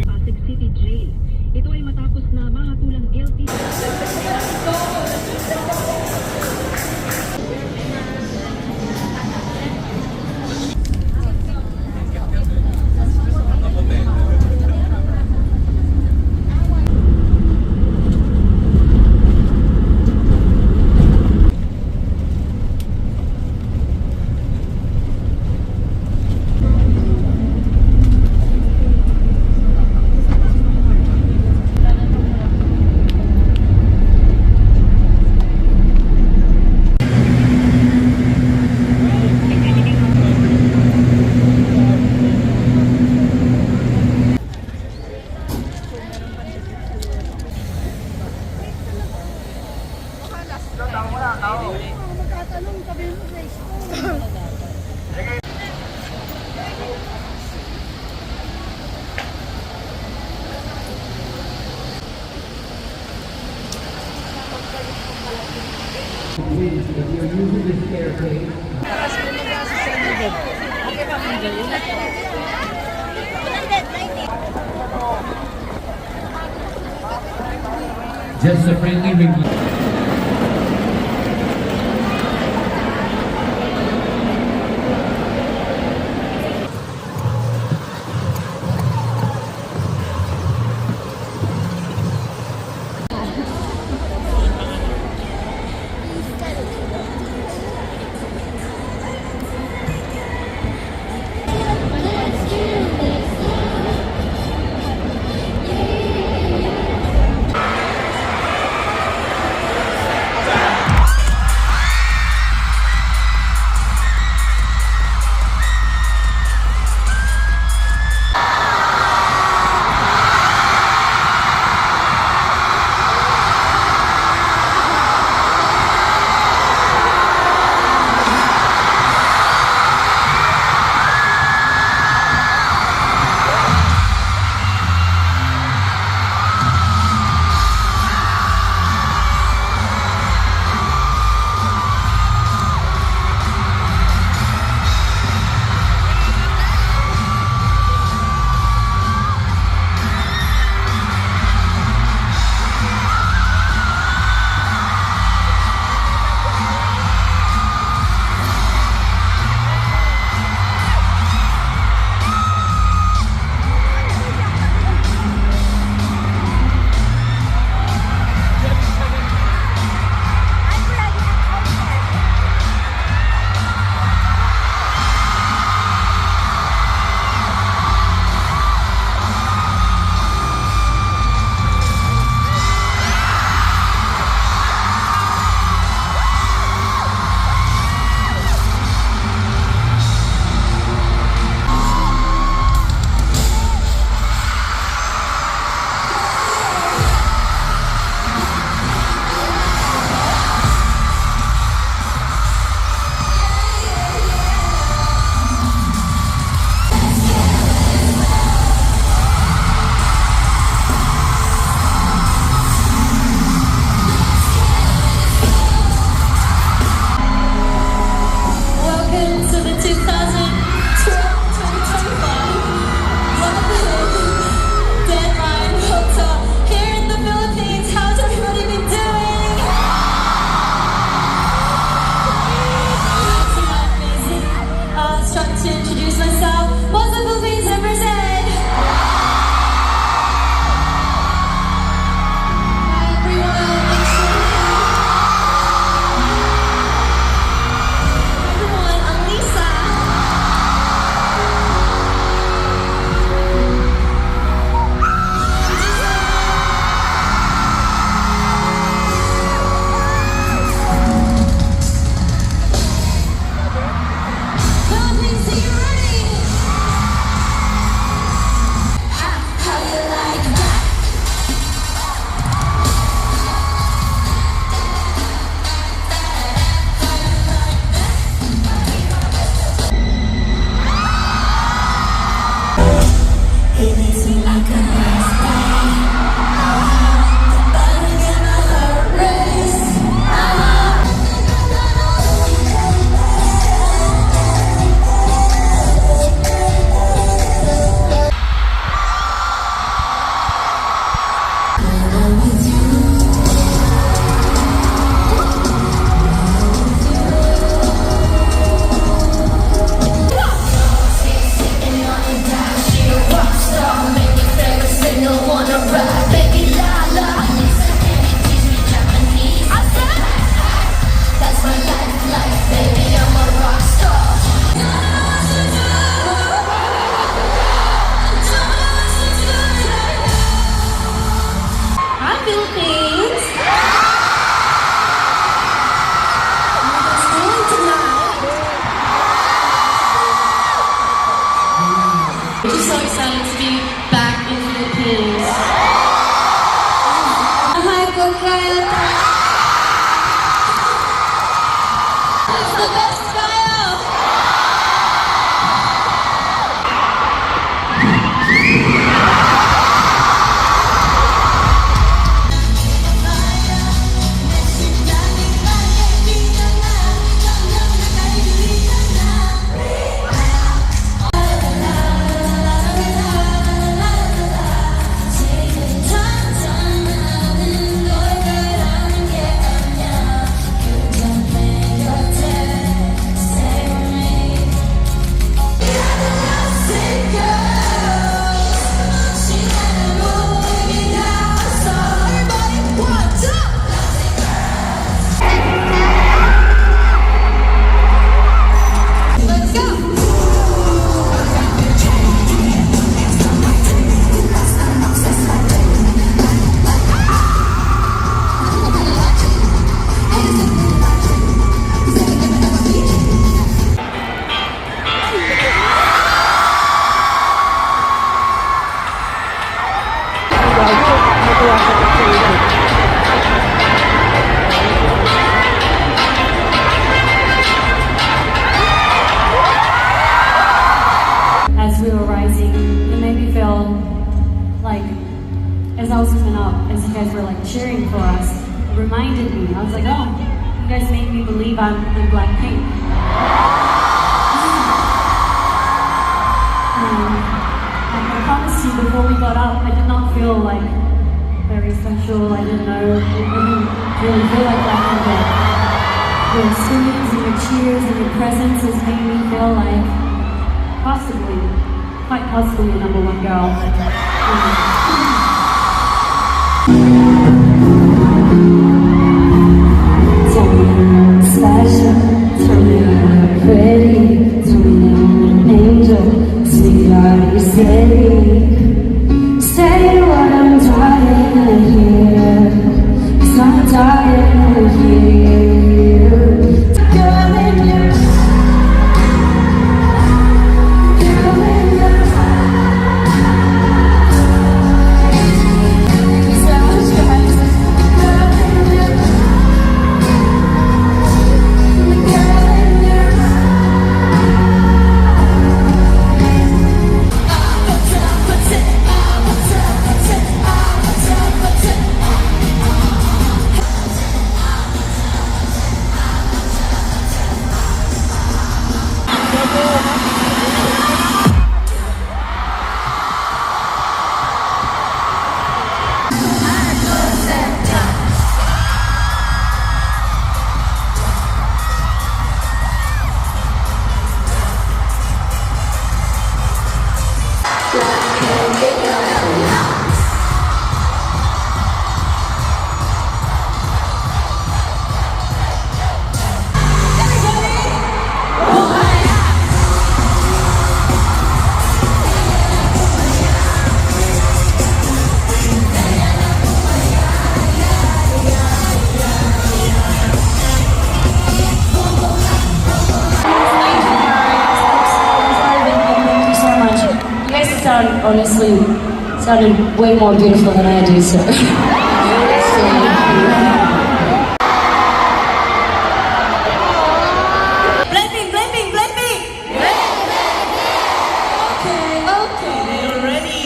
Pasig City Jail. Ito ay matapos na mahatulang guilty. Just a friendly review. You guys make me believe I'm in Blackpink. I promised you before we got up, I did not feel like very sensual. I didn't know, it didn't really feel like Blackpink, but your screams and your cheers and your presence has made me feel like possibly, quite possibly the number one girl. Tell me I'm special, tell me I'm pretty, tell me I'm an angel, sweetheart, you say what I'm dying to hear, 'cause I'm dying to hear. Girl in your girl in your sounds right. Girl in your girl in your honestly sounded way more beautiful than I do, so. Blackpink, Blackpink, Blackpink! Okay. You're ready.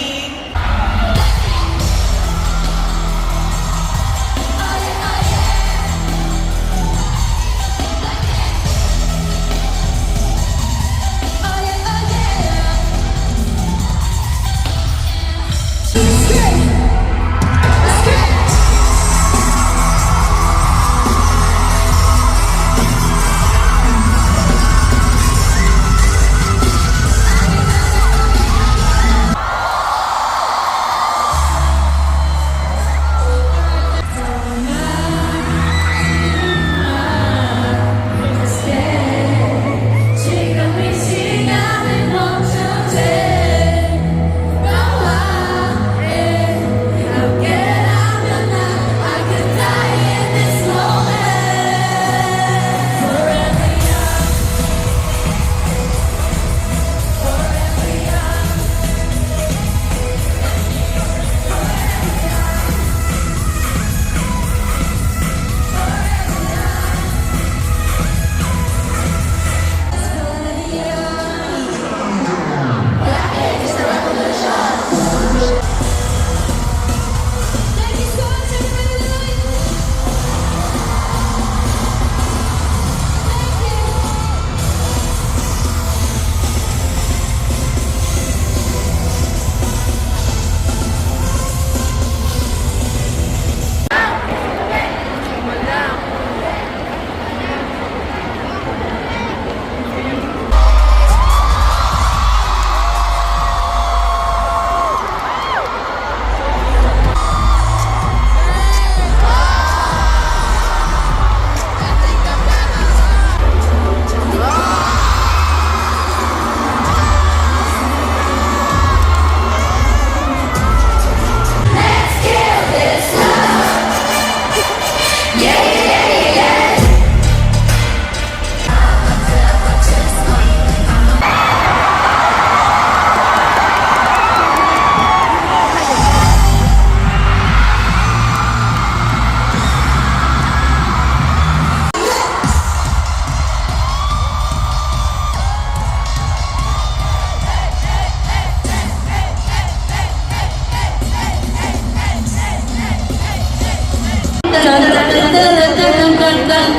Let's get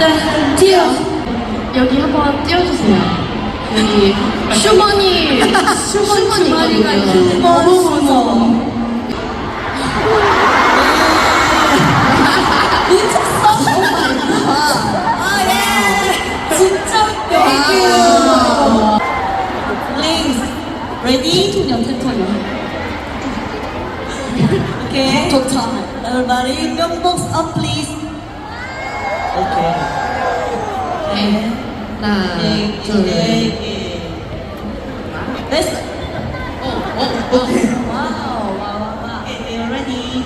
네, 띄워. 여기 한번 띄워주세요. 여기 슈머니 주머니가 너무 무서워. 미쳤어. 진짜 웃겨. Please, ready? 태토년. Okay. 좋다. Everybody, your books up, please. Okay. 하나, 둘. Let's. Wow. Okay, you're ready.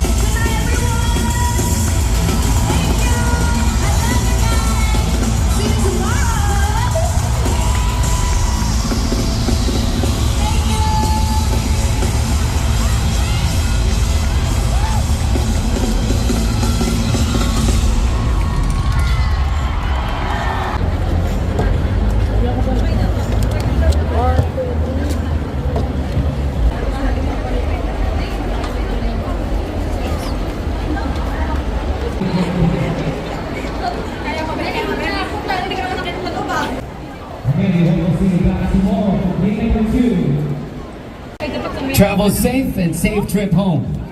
Travel safe and safe trip home.